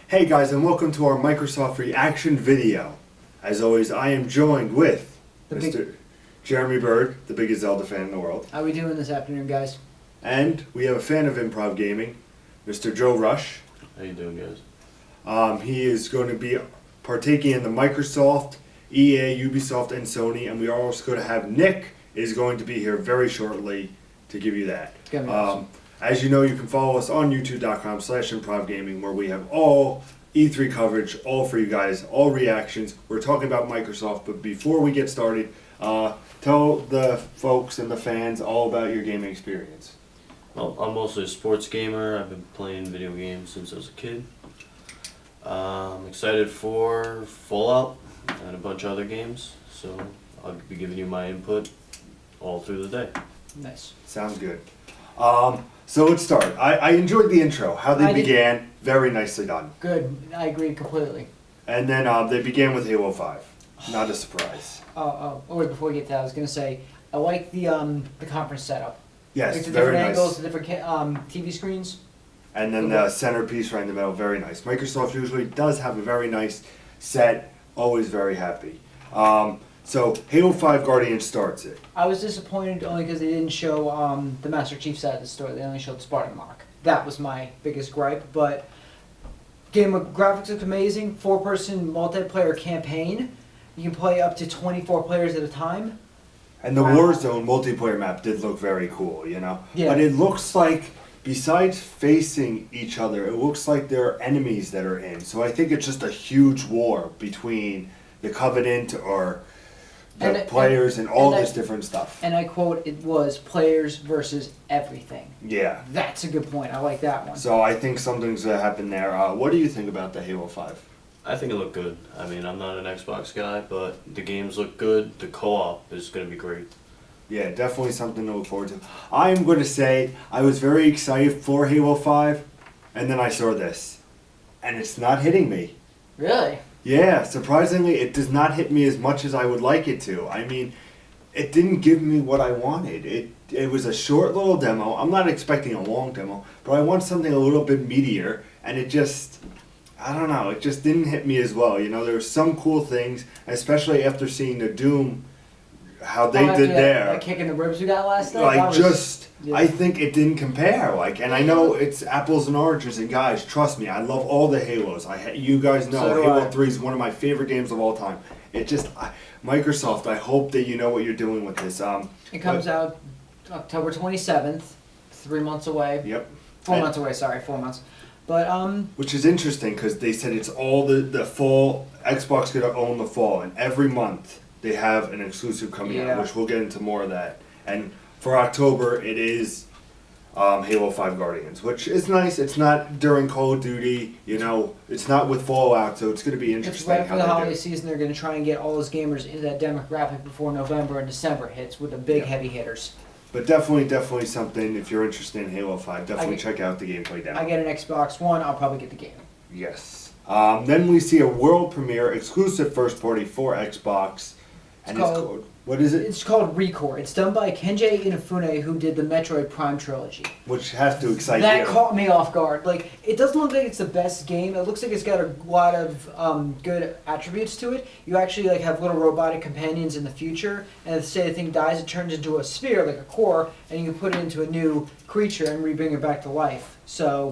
Hey guys, and welcome to our Microsoft reaction video. As always, I am joined with Mr. Jeremy Bird, the biggest Zelda fan in the world. How we doing this afternoon, guys? And we have a fan of Improv Gaming, Mr. Joe Rush. How you doing, guys? He is going to be partaking in the Microsoft, EA, Ubisoft, and Sony, and we are also going to have Nick is going to be here very shortly to give you that. Awesome. As you know, you can follow us on youtube.com/improvgaming, where we have all E3 coverage, all for you guys, all reactions. We're talking about Microsoft, but before we get started, tell the folks and the fans all about your gaming experience. Well, I'm mostly a sports gamer. I've been playing video games since I was a kid. I'm excited for Fallout and a bunch of other games, so I'll be giving you my input all through the day. Nice. Sounds good. So let's start. I enjoyed the intro, how they began. Very nicely done. Good. I agree completely. And then they began with Halo 5. Not a surprise. Wait, before we get to that, I was going to say, I like the conference setup. Yes, like the very different nice. angles, the different TV screens. And then the centerpiece right in the middle, very nice. Microsoft usually does have a very nice set, always very happy. So Halo 5 Guardian starts it. I was disappointed only because they didn't show the Master Chief side of the story. They only showed Spartan Lock. That was my biggest gripe. But game of graphics look amazing. 4-person multiplayer campaign. You can play up to 24 players at a time. And the Warzone multiplayer map did look very cool, you know? Yeah. But it looks like, besides facing each other, it looks like there are enemies that are in. So I think it's just a huge war between the Covenant or the players and all this different stuff. And I quote, it was players versus everything. Yeah. That's a good point. I like that one. So I think something's going to happen there. What do you think about the Halo 5? I think it looked good. I mean, I'm not an Xbox guy, but the games look good. The co-op is going to be great. Yeah, definitely something to look forward to. I'm going to say I was very excited for Halo 5, and then I saw this. And it's not hitting me. Really? Yeah, surprisingly, it does not hit me as much as I would like it to. I mean, it didn't give me what I wanted. It was a short little demo. I'm not expecting a long demo, but I want something a little bit meatier, and it just, I don't know, it just didn't hit me as well. You know, there were some cool things, especially after seeing the Doom, how they did there. That kick in the ribs we got last night? I think it didn't compare. And I know it's apples and oranges, and guys, trust me, I love all the Halos. You guys know So Halo 3 is one of my favorite games of all time. Microsoft, I hope that you know what you're doing with this. It comes out October 27th, 3 months away. Yep. 4 months away, sorry, 4 months. But which is interesting because they said it's all the fall. Xbox going to own the fall, and every month they have an exclusive coming out, which we'll get into more of that. And for October, it is Halo 5 Guardians, which is nice. It's not during Call of Duty, you know. It's not with Fallout, so it's going to be interesting. It's right for the holiday season. They're going to try and get all those gamers into that demographic before November and December hits with the big heavy hitters. But definitely something, if you're interested in Halo 5, definitely check out the gameplay demo. I get an Xbox One, I'll probably get the game. Yes. Then we see a world premiere exclusive first party for Xbox. And it's called, what is it? It's called Recore. It's done by Kenji Inafune, who did the Metroid Prime trilogy. Which has to excite you. That caught me off guard. Like, it doesn't look like it's the best game. It looks like it's got a lot of good attributes to it. You actually have little robotic companions in the future, and if say the thing dies, it turns into a sphere, like a core, and you can put it into a new creature and bring it back to life. So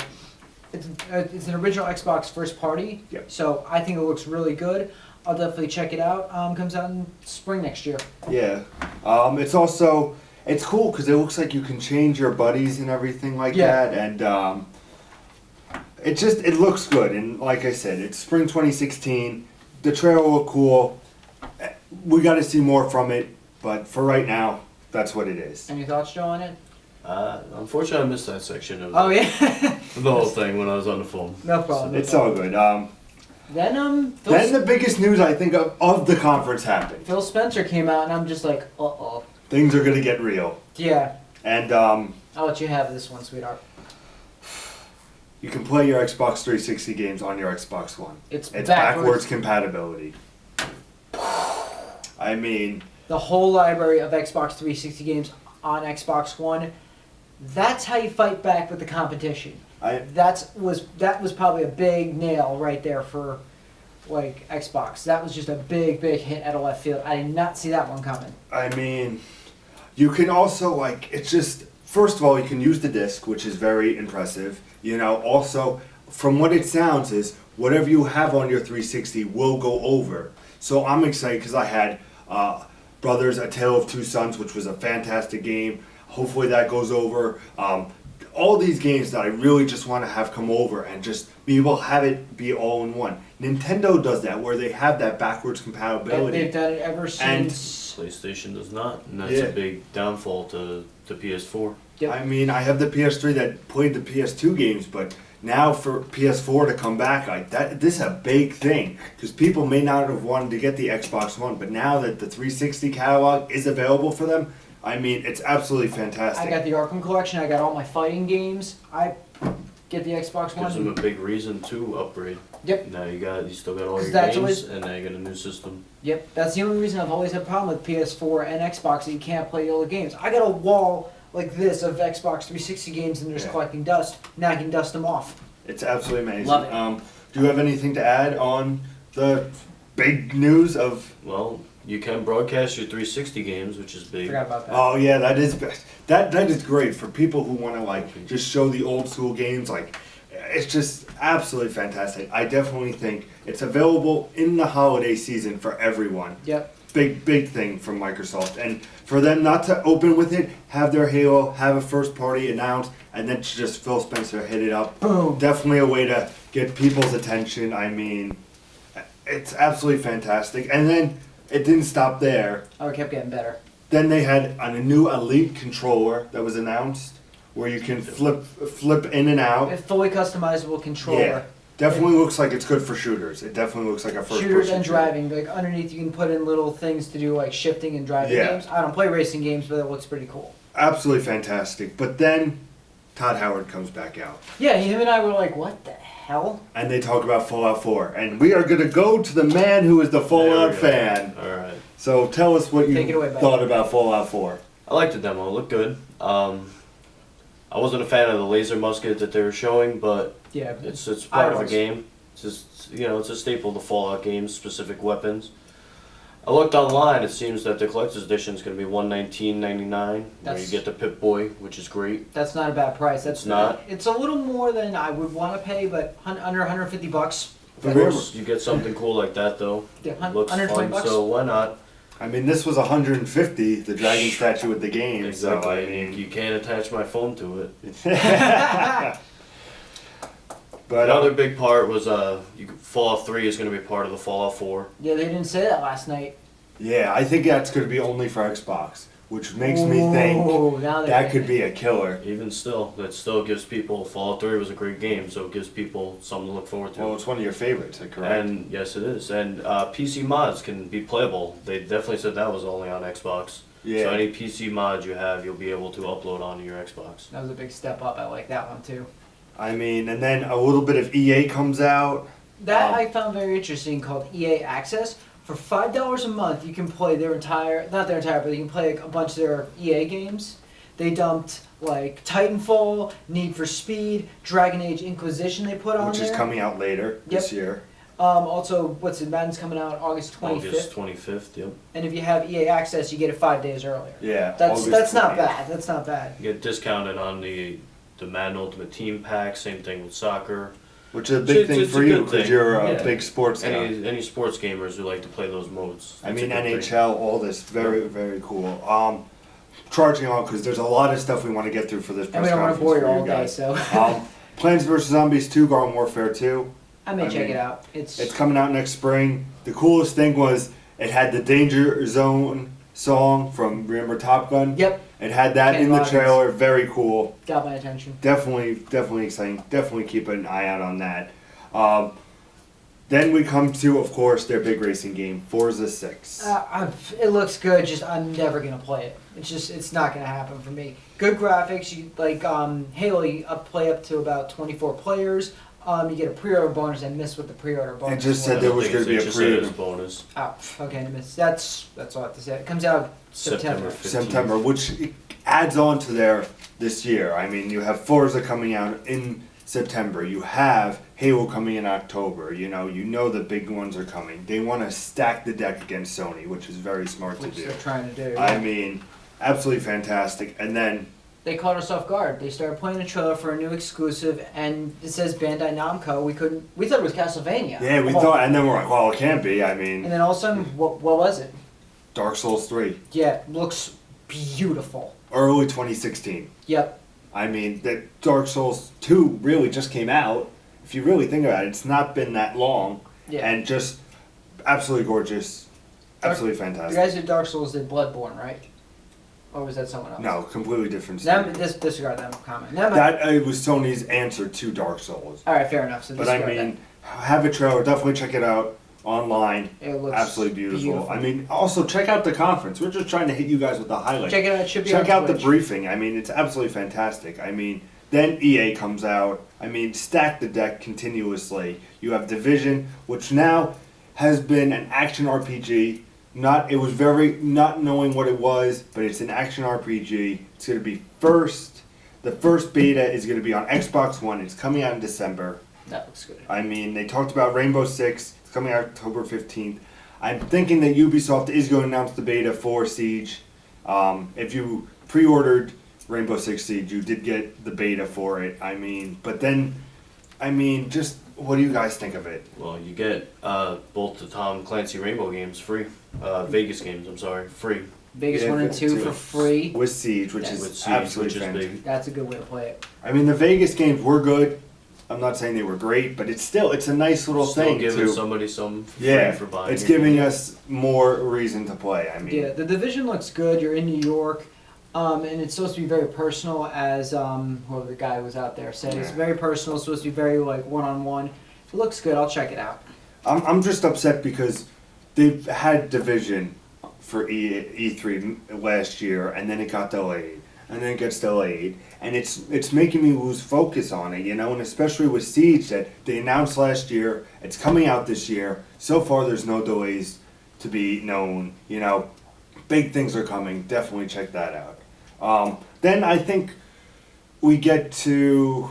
it's an original Xbox first party. Yep. So I think it looks really good. I'll definitely check it out. Comes out in spring next year. Yeah. It's cool because it looks like you can change your buddies and everything like that. And it looks good. And like I said, it's spring 2016. The trailer looked cool. We got to see more from it. But for right now, that's what it is. Any thoughts, Joe, on it? Unfortunately, I missed that section of the whole thing when I was on the phone. No problem. It's all good. Then the biggest news I think of the conference happened. Phil Spencer came out, and I'm just like, uh-oh. Things are gonna get real. Yeah. And I'll let you have this one, sweetheart. You can play your Xbox 360 games on your Xbox One. It's backwards compatibility. I mean, the whole library of Xbox 360 games on Xbox One. That's how you fight back with the competition. that was probably a big nail right there for like Xbox. That was just a big hit out of left field. I did not see that one coming. I mean, you can also like it's just first of all you can use the disc, which is very impressive. You know, also from what it sounds is whatever you have on your 360 will go over. So I'm excited because I had Brothers: A Tale of Two Sons, which was a fantastic game. Hopefully that goes over. All these games that I really just want to have come over and just be able to have it be all in one. Nintendo does that where they have that backwards compatibility. They've done it ever since. PlayStation does not, and that's Yeah. a big downfall to the PS4. Yep. I mean, I have the PS3 that played the PS2 games, but now for PS4 to come back, like that, this is a big thing because people may not have wanted to get the Xbox One, but now that the 360 catalog is available for them, I mean, it's absolutely fantastic. I got the Arkham collection. I got all my fighting games. I get the Xbox One. Gives them a big reason to upgrade. Yep. Now you still got all your That's games, always- and now you got a new system. Yep, that's the only reason I've always had a problem with PS4 and Xbox that you can't play all the games. I got a wall like this of Xbox 360 games and they're just Yeah. collecting dust. Now I can dust them off. It's absolutely amazing. Love it. Do you have anything to add on the big news of? Well, you can broadcast your 360 games, which is big. Forgot about that. Oh yeah, that is best. That is great for people who want to like just show the old school games. Like, it's just absolutely fantastic. I definitely think it's available in the holiday season for everyone. Yep. Big thing from Microsoft, and for them not to open with it, have their Halo, have a first party announced, and then just Phil Spencer hit it up. Boom. Definitely a way to get people's attention. I mean, it's absolutely fantastic. And then it didn't stop there. Oh, it kept getting better. Then they had a new Elite controller that was announced, where you can flip in and out. A fully customizable controller. Yeah, definitely looks like it's good for shooters. It definitely looks like a first Shooters person and shooter. driving. Like underneath you can put in little things to do like shifting and driving Yeah. games. I don't play racing games, but it looks pretty cool. Absolutely fantastic. But then Todd Howard comes back out, Yeah, him and I were like, what the hell? and they talk about Fallout 4, and we are going to go to the man who is the Fallout fan. All right. So tell us what Take it you away, buddy. thought about Fallout 4. I liked the demo. It looked good. I wasn't a fan of the laser musket that they were showing, but Yeah. it's part of a was. game. It's just, it's a staple of the Fallout games, specific weapons. I looked online. It seems that the collector's edition is going to be $119.99, where you That's- get the Pip-Boy, which is great. That's not a bad price. That's It's not. It's a little more than I would want to pay, but under $150. The Of rumor- course, you get something cool like that though. Yeah, Looks under fun, 20 bucks. so why not? I mean, this was 150, the dragon statue with the game. Exactly. So, I You mean, can't attach my phone to it. but Another big part was Fallout 3 is going to be part of the Fallout 4. Yeah, they didn't say that last night. yeah, I think that's going to be only for Xbox, which makes me think Ooh, now they're- that could be a killer. Even still, that still gives people, Fallout 3 was a great game, so it gives people something to look forward to. Well, it's one of your favorites, correct? And yes, it is. And PC mods can be playable. They definitely said that was only on Xbox. Yeah. So any PC mods you have, you'll be able to upload onto your Xbox. That was a big step up. I like that one too. I mean, and then a little bit of EA comes out. That I found very interesting, called EA Access. For $5 a month, you can play their entire, not their entire, but you can play like, a bunch of their EA games. They dumped like Titanfall, Need for Speed, Dragon Age Inquisition they put on Which there. is coming out later this year. Also, what's it, Madden's coming out August 25th. August 25th, yep. And if you have EA Access, you get it 5 days earlier. Yeah. That's August not 20th. bad. That's not bad. You get discounted on the Madden Ultimate Team Pack, same thing with soccer. Which is a big thing It's for a you good because thing. you're a Yeah. big sports guy. Any sports gamers who like to play those modes. I It's mean, a good thing. NHL, all this, very cool. Charging on because there's a lot of stuff we want to get through for this And press we don't want to conference bore you for all day, guys. so Plants vs Zombies 2, Garden Warfare 2. I may I check mean, it out. It's coming out next spring. The coolest thing was it had the Danger Zone song from remember Top Gun. Yep, It had that Kenny in the Loggins. trailer. Very cool. got my attention. Definitely exciting. Definitely keep an eye out on that. Then we come to, of course, their big racing game, Forza 6. It looks good. Just I'm never gonna play it. It's not gonna happen for me. Good graphics. You like Halo. You play up to about 24 players. You get a pre-order bonus. I missed what the pre-order bonus. just said was. there I was think gonna it's- be it a just said it was pre-order. bonus. Oh, okay. I missed. That's all I have to say. It comes out September. 15th. September, which adds on to their this year. I mean, you have Forza coming out in September. You have Halo coming in October. You know the big ones are coming. They want to stack the deck against Sony, which is very smart Which to do. they're trying to do. I yeah. mean, absolutely fantastic. And then They caught us off guard. They started playing a trailer for a new exclusive, and it says Bandai Namco. We thought it was Castlevania. yeah, we thought, and then we're like, well, it can't be. I And mean, then all of a sudden, what was it? Dark Souls 3, Yeah, looks beautiful. early 2016. Yep. I mean, that Dark Souls 2 really just came out. If you really think about it, it's not been that long. Yeah. And just absolutely gorgeous. Absolutely The fantastic. guys at Dark Souls did Bloodborne, right? Or was that someone else? No, completely different Them, stuff. disregard that comment. That was Sony's answer to Dark Souls. All right, fair enough. So But I disregard mean, have a trailer. Definitely check it out online. that. It looks Absolutely beautiful. I mean, also check out the conference. We're just trying to hit you guys with the highlights. Check it out. It should be Check on out the Twitch. briefing. I mean, it's absolutely fantastic. I mean, then EA comes out. I mean, stack the deck continuously. You have Division, which now has been an action RPG. It was very not knowing what it was, but it's an action RPG. It's going to be first. The first beta is going to be on Xbox One. It's coming out in December. That looks good. I mean, they talked about Rainbow Six. It's coming out October 15th. I'm thinking that Ubisoft is going to announce the beta for Siege. If you pre-ordered Rainbow Six Siege, you did get the beta for it. I mean, but then, just what do you guys think of it? Well, you get both the Tom Clancy Rainbow games free. Vegas games, I'm sorry, free. Vegas Yeah, 1 and 2 for free. With Siege, which Yeah. is With Siege, absolutely which is fantastic. big. That's a good way to play it. I mean, the Vegas games were good. I'm not saying they were great, but it's a nice little Still thing giving to. somebody some free Yeah, for buying. it's it. giving us more reason to play. I mean, Yeah, the Division looks good. You're in New York, and it's supposed to be very personal, as whoever the guy was out there said. It's Yeah. very personal. It's supposed to be very like one-on-one. It looks good. I'll check it out. I'm just upset because they've had Division for E3 last year, and then it got delayed, and then it gets delayed, and it's making me lose focus on it, and especially with Siege that they announced last year, it's coming out this year. So far, there's no delays to be known. Big things are coming. Definitely check that out. Then I think we get to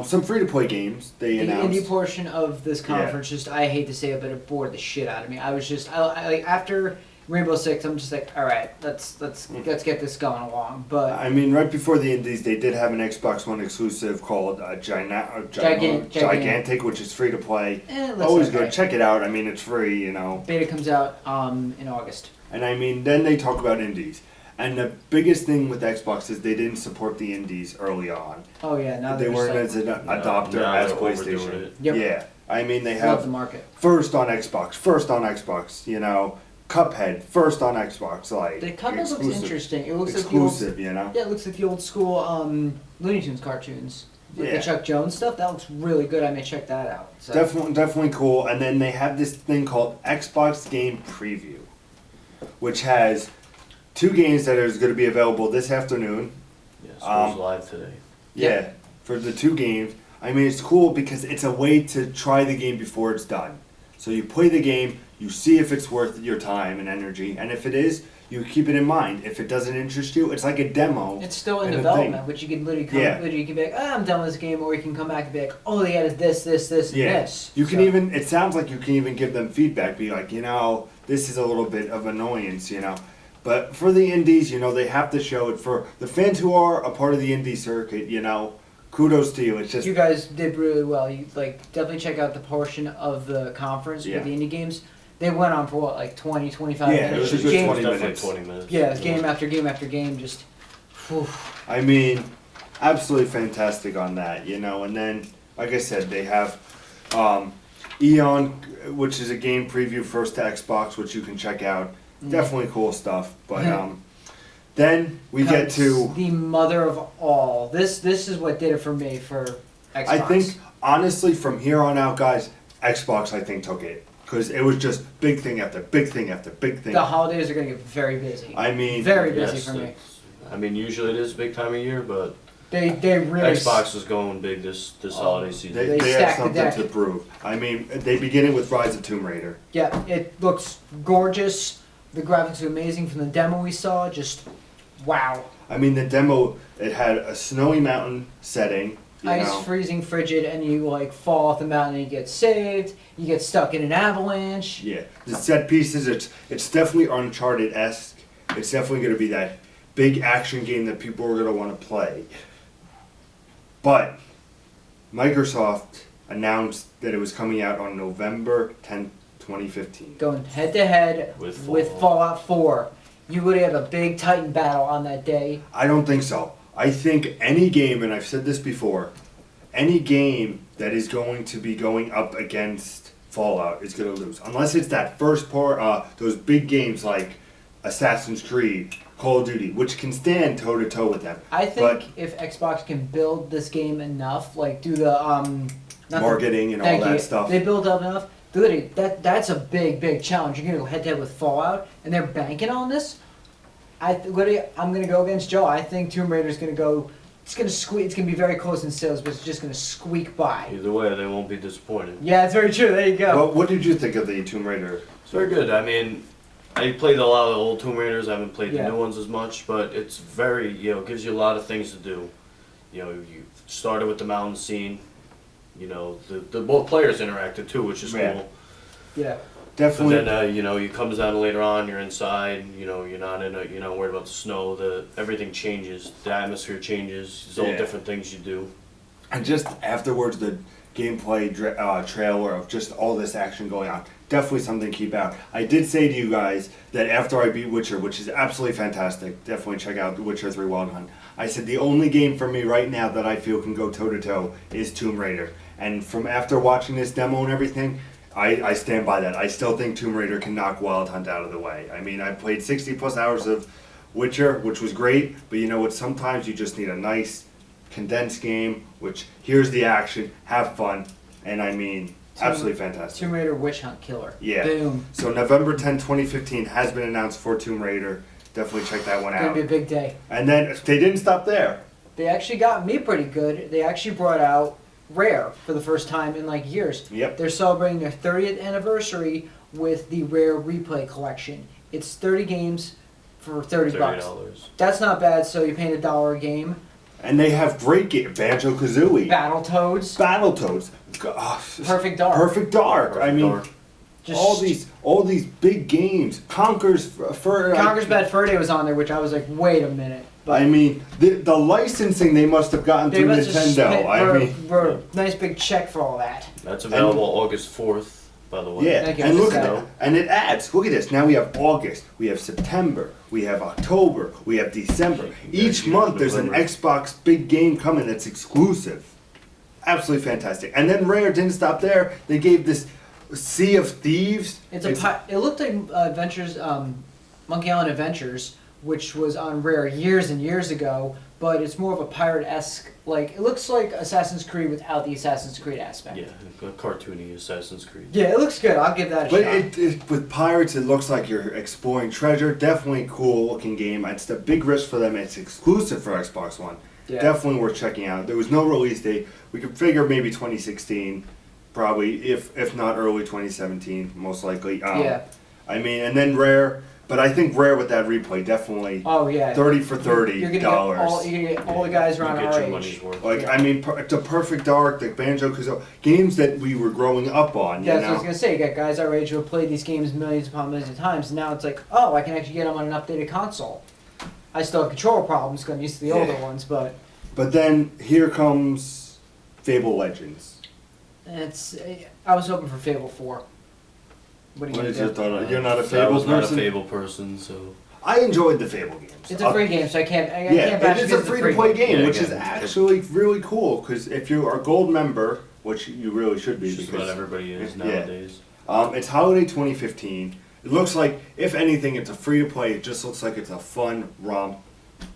some free-to-play games. They The announced. indie portion of this conference, just I hate to say it, but it bored the shit out of me. I was just, I like after Rainbow Six, I'm just like, all right, let's get this going along. But I mean, right before the indies, they did have an Xbox One exclusive called Gigantic, which is free to play. it looks Always okay. good. Check it out. I mean, it's free, Beta comes out in August. And I mean, then they talk about indies. And the biggest thing with Xbox is they didn't support the indies early on. Oh yeah, now They they're weren't just as an adopter now as they're overdoing PlayStation. it. Yep. Yeah. I mean, they like, love have the market. first on Xbox, Cuphead, first on Xbox, like The Cuphead looks exclusive. interesting. It looks Exclusive, like yeah, it looks like the old school Looney Tunes cartoons. Like Yeah. the Chuck Jones stuff. That looks really good. I may check that out. So. Definitely cool. And then they have this thing called Xbox Game Preview, which has 2 games that are going to be available this afternoon. Yeah, so it was Um, live today. Yeah, for the 2 games. I mean, it's cool because it's a way to try the game before it's done. So you play the game, you see if it's worth your time and energy, and if it is, you keep it in mind. If it doesn't interest you, it's like a demo. It's still in and a development, thing. which you can literally Yeah. literally you can be like, I'm done with this game, or you can come back and be like, oh, they added this, and this. You can So- even, it sounds like you can even give them feedback, be like, this is a little bit of annoyance, But for the indies, they have to show it. For the fans who are a part of the indie circuit, kudos to you. It's just, You guys did really well. You definitely check out the portion of the conference Yeah. with the indie games. They went on for what, like 20, 25 Yeah, minutes? it was a Just good game, 20 Definitely minutes. 20 minutes. Yeah, it's game after game after game. Just, whew. I mean, absolutely fantastic on that, And then, like I said, they have Eon, which is a game preview first to Xbox, which you can check out. Definitely cool stuff. But then we get to. the mother of all. This is what did it for me for Xbox. I think, honestly, from here on out, guys, Xbox, I think, took it. Because it was just big thing after big thing after big thing. the holidays are gonna get very busy. I mean, Very busy Yes, for me. I mean, usually it is a big time of year, but They really Xbox is going big this holiday season. they, They they have stacked the something deck. to prove. I mean, they begin it with Rise of Tomb Raider. Yeah, it looks gorgeous. The graphics are amazing from the demo we saw. Just wow. I mean, the demo, it had a snowy mountain setting. Ice, freezing, frigid, and you like fall off the mountain and you get saved. You get stuck in an avalanche. Yeah, the set pieces. It's definitely Uncharted-esque. It's definitely going to be that big action game that people are going to want to play. But Microsoft announced that it was coming out on November 10th, 2015. Going head to head With with Fallout 4. You would have a big Titan battle on that day. I don't think so. I think any game, and I've said this before, any game that is going to be going up against Fallout is going to lose. Unless it's that first part, those big games like Assassin's Creed, Call of Duty, which can stand toe-to-toe with them. I think if Xbox can build this game enough, like do the Marketing and all that stuff. They build up enough. Literally, that's a big challenge. You're gonna go head to head with Fallout, and they're banking on this. I'm gonna go against Joe. I think Tomb Raider's gonna go. It's gonna squeak. It's gonna be very close in sales, but it's just gonna squeak by. Either way, they won't be disappointed. Yeah, it's very true. There you go. Well, what did you think of the Tomb Raider? It's very good. I mean, I played a lot of the old Tomb Raiders. I haven't played Yeah. the new ones as much, but it's very, gives you a lot of things to do. You started with the mountain scene. The both players interacted too, which is Yeah. cool. Yeah. Definitely. But then, you comes down later on, you're inside, you're not worried about the snow, everything changes, the atmosphere changes, there's all Yeah. different things you do. And just afterwards, the gameplay trailer of just all this action going on. Definitely something to keep out. I did say to you guys that after I beat Witcher, which is absolutely fantastic, definitely check out Witcher 3 Wild Hunt. I said the only game for me right now that I feel can go toe-to-toe is Tomb Raider. And from after watching this demo and everything, I stand by that. I still think Tomb Raider can knock Wild Hunt out of the way. I mean, I played 60 plus hours of Witcher, which was great, but you know what? Sometimes you just need a nice, condensed game, which here's the action, have fun, and I mean, absolutely fantastic. Tomb Raider Witch Hunt Killer. Yeah. Boom. So November 10, 2015 has been announced for Tomb Raider. Definitely check that one It's gonna out. be a big day. And then they didn't stop there. They actually got me pretty good. They actually brought out Rare for the first time in like years. Yep. They're celebrating their 30th anniversary with the Rare Replay Collection. It's 30 games for 30 bucks. $30. That's not bad, so you're paying $1 a game. And they have great games. Banjo-Kazooie. Battletoads. Battletoads. Perfect Dark. Perfect Dark. I mean, Just all these big games. Conker's Bad Fur Day was on there, which I was like, wait a minute. I mean, the licensing they must have gotten They through must have Nintendo. spent I mean, for a nice big check for all that. That's available August 4th, by the way. yeah. Thank you. And look at So- that. And it adds. Look at this. Now we have August. We have September. We have October. We have December. Each month there's an November. Xbox big game coming that's exclusive. Absolutely fantastic. And then Rare didn't stop there. They gave this Sea of Thieves. It looked like Adventures, Monkey Island Adventures, which was on Rare years and years ago, but it's more of a pirate-esque, like, it looks like Assassin's Creed without the Assassin's Creed aspect. Yeah, a cartoony Assassin's Creed. Yeah, it looks good. I'll give that a But shot. with pirates, it looks like you're exploring treasure. Definitely cool looking game. It's a big risk for them. It's exclusive for Xbox One. Yeah. Definitely worth checking out. There was no release date. We could figure maybe 2016, probably if not early 2017, most likely. Yeah. I mean, and then Rare. But I think Rare with that replay definitely Oh, yeah. 30 for $30. You're gonna get all the guys around You get our your age. money's worth. Like, Yeah. I mean, the Perfect Dark, the Banjo-Kazooie, games that we were growing up on, Yeah, you that's what I was know? gonna say. You got guys our age who have played these games millions upon millions of times, and now it's like, oh, I can actually get them on an updated console. I still have controller problems because I'm used to the older Yeah. ones, but But then here comes Fable Legends. it's. I was hoping for Fable 4. What are you What gonna is your do? thought on it? You're not a I Fable was not a person? Fable person, so... I enjoyed the Fable games. It's a free game, so I can't. I Yeah, can't bash it is because a it's free-to-play game, Yeah, which is again, actually really cool. Because if you are a gold member, which you really should be, Just because about everybody is yeah. nowadays. It's holiday 2015. It looks like, if anything, it's a free-to-play. It just looks like it's a fun romp.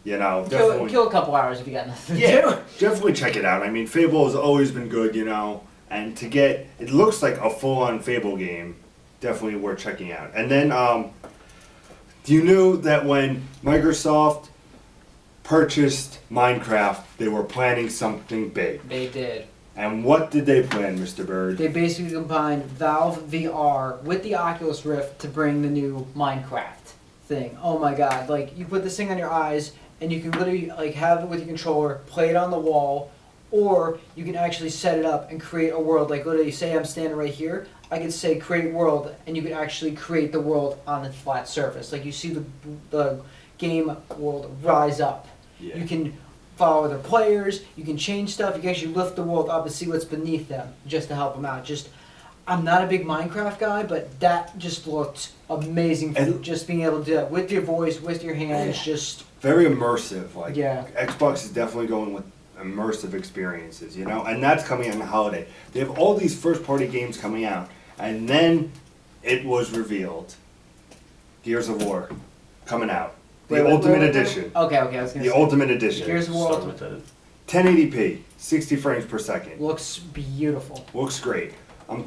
You know, definitely. Kill a couple hours if you got nothing to Yeah, do. definitely check it out. I mean, Fable has always been good, you know, and to get it looks like a full-on Fable game, definitely worth checking out. And then, you knew that when Microsoft purchased Minecraft, they were planning something big. They did. And what did they plan, Mr. Bird? They basically combined Valve VR with the Oculus Rift to bring the new Minecraft thing. Oh my god, like you put this thing on your eyes and you can literally like have it with your controller, play it on the wall, or you can actually set it up and create a world. Like literally, say I'm standing right here, I could say create world, and you can actually create the world on a flat surface. Like you see the game world rise up. Yeah. You can follow other players. You can change stuff. You can actually lift the world up and see what's beneath them, just to help them out. I'm not a big Minecraft guy, but that just looked amazing. And just being able to do that with your voice, with your hands, just very immersive. Like yeah. Xbox is definitely going with immersive experiences, you know, and that's coming on the holiday. They have all these first-party games coming out, and then it was revealed, Gears of War coming out, the Ultimate Edition. Okay, I was gonna The say. Ultimate Edition. Gears of War Start Ultimate. with that. 1080p, 60 frames per second. Looks beautiful. Looks great. I'm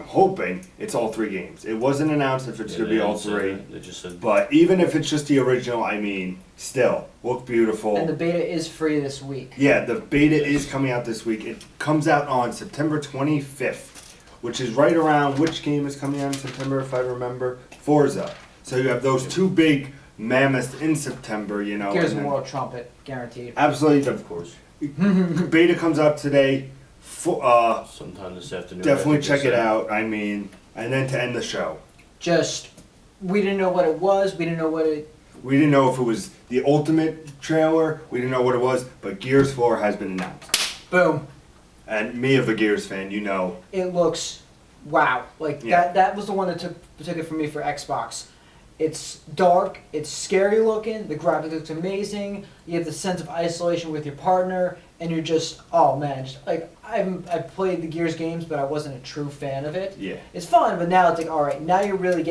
hoping it's all 3 games. It wasn't announced if it's going to be all 3. They just said But even if it's just the original, I mean, still, look beautiful. And the beta is free this week. Yeah, the beta is coming out this week. It comes out on September 25th, which is right around, which game is coming out in September, if I remember? Forza. So you have those 2 big mammoths in September, you know. Gears and of then- War Trumpet, guaranteed. Absolutely. of course. Beta comes out today. Sometime this afternoon. Definitely I think check they it said. out. I mean, and then to end the show. We didn't know what it was. We didn't know what it. We didn't know if it was the Ultimate trailer. We didn't know what it was, but Gears 4 has been announced. Boom. And me, as a Gears fan, you know. It looks, wow. Like Yeah. that was the one that took it from me for Xbox. It's dark, it's scary looking, the graphics looks amazing, you have the sense of isolation with your partner, and you're just, oh man, just like I've played the Gears games, but I wasn't a true fan of it. Yeah. It's fun, but now it's like, alright, now you're really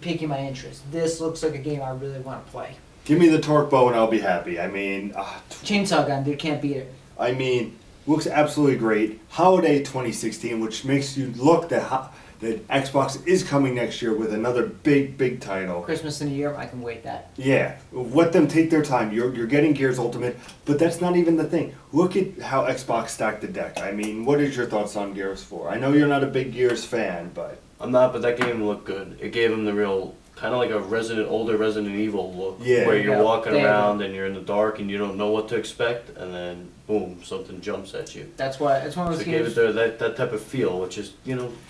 piquing my interest. This looks like a game I really want to play. Give me the torque bow and I'll be happy. I mean, Chainsaw gun, dude, can't beat it. I mean, looks absolutely great. Holiday 2016, which makes you look that Xbox is coming next year with another big title. Christmas and New Year, I can wait that. Yeah, let them take their time. You're getting Gears Ultimate, but that's not even the thing. Look at how Xbox stacked the deck. I mean, what is your thoughts on Gears 4? I know you're not a big Gears fan, but I'm not, but that game looked good. It gave him the real, kind of like a older Resident Evil look. Yeah. Where you're Yeah, walking they- around and you're in the dark and you don't know what to expect, and then boom, something jumps at you. That's why it's one of So those it gave games. it that type of feel, which is,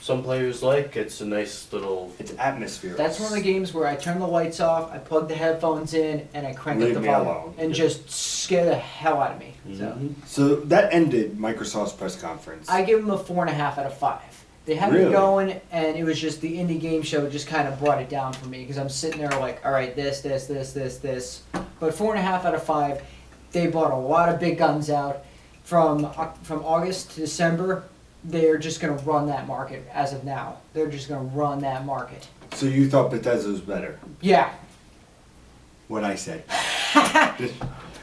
some players like. It's a nice little. it's atmosphere. That's one of the games where I turn the lights off, I plug the headphones in, and I crank Leave up the me volume, alone. and just scare the hell out of me. So Mhm. So that ended Microsoft's press conference. I give them a 4.5 out of 5. They had me Really? going, and it was just the indie game show just kind of brought it down for me because I'm sitting there like, all right, this. But 4.5 out of 5. They brought a lot of big guns out from August to December. They're just going to run that market as of now. They're just going to run that market. So you thought Bethesda was better? Yeah. What I said.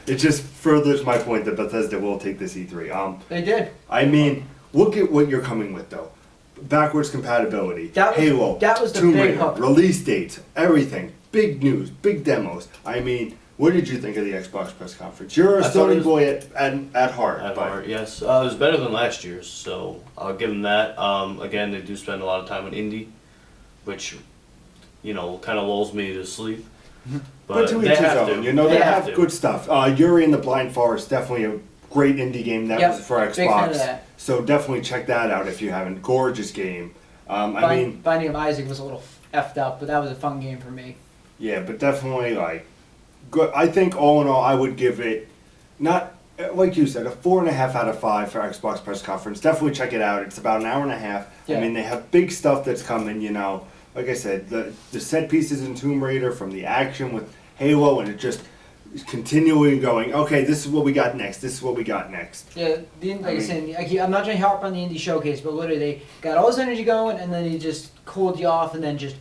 It just furthers my point that Bethesda will take this E3. They did. I mean, look at what you're coming with though. Backwards compatibility, Halo, that was the Tomb big Raider, hook. release dates, everything, big news, big demos. I mean, what did you think of the Xbox press conference? You're a I thought it Sony was- boy at heart. At but heart, yes. It was better than last year's, so I'll give them that. Again, they do spend a lot of time on indie, which, kind of lulls me to sleep. But to they each his have own. to. They have to. good stuff. Yuri and the Blind Forest, definitely a great indie game that Yep, was for Xbox. big fan of that. So definitely check that out if you haven't. Gorgeous game. I mean, Binding of Isaac was a little effed up, but that was a fun game for me. yeah, but definitely good. I think all in all, I would give it not like you said a 4.5 out of 5 for Xbox press conference. Definitely check it out. It's about an hour and a half. Yeah. I mean, they have big stuff that's coming. Like I said, the set pieces in Tomb Raider from the action with Halo, and it just is continually going. Okay, this is what we got next. This is what we got next. Yeah, like I said, I'm not trying to harp on the indie showcase, but literally they got all this energy going, and then he just cooled you off, and then just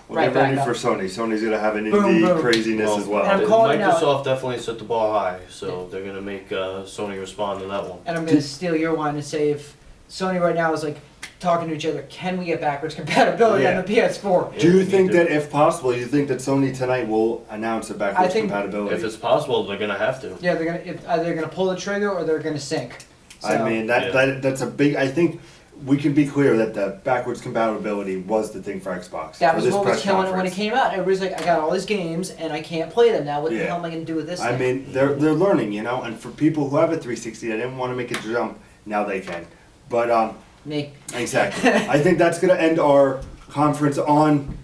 Well, right they're back ready up. for Sony. Sony's gonna have an Boom, indie boom. craziness as well. And I'm calling it out. Microsoft definitely set the bar high, so they're going to make Sony respond to that one. And I'm going to steal your line and say if Sony right now is like talking to each other, can we get backwards compatibility Yeah. on the PS4? Do you Yeah, think me too. that if possible, you think that Sony tonight will announce a backwards I think compatibility? If it's possible, they're going to have to. Yeah, either they're gonna pull the trigger or they're gonna sink. So, I mean, that's a big. I think we can be clear that the backwards compatibility was the thing for Xbox. That for was this what was press killing it when it conference. came out. Everybody's like, I got all these games and I can't play them now. What the Yeah. hell am I going to do with this I thing? mean, they're learning, you know, and for people who have a 360 that didn't want to make a jump, now they can. But Me. exactly. I think that's going to end our conference on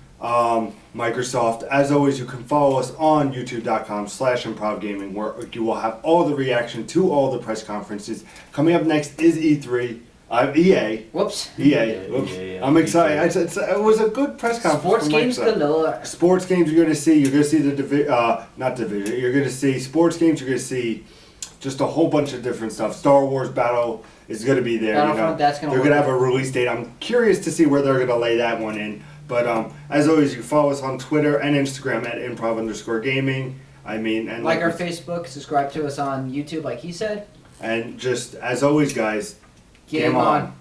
Microsoft. As always, you can follow us on youtube.com/Improv Gaming, where you will have all the reaction to all the press conferences. Coming up next is E3. EA. Whoops. EA. Oops. EA, I'm excited. It was a good press conference. Sports from games Microsoft. galore. Sports games you're going to see. You're going to see not division. You're going to see sports games. You're going to see just a whole bunch of different stuff. Star Wars Battle is going to be there. Battlefront, that's gonna they're going to work. have a release date. I'm curious to see where they're going to lay that one in. But as always, you follow us on Twitter and Instagram at improv_gaming. I mean, and Like our Facebook, subscribe to us on YouTube, like he said. And just as always, guys, Game on.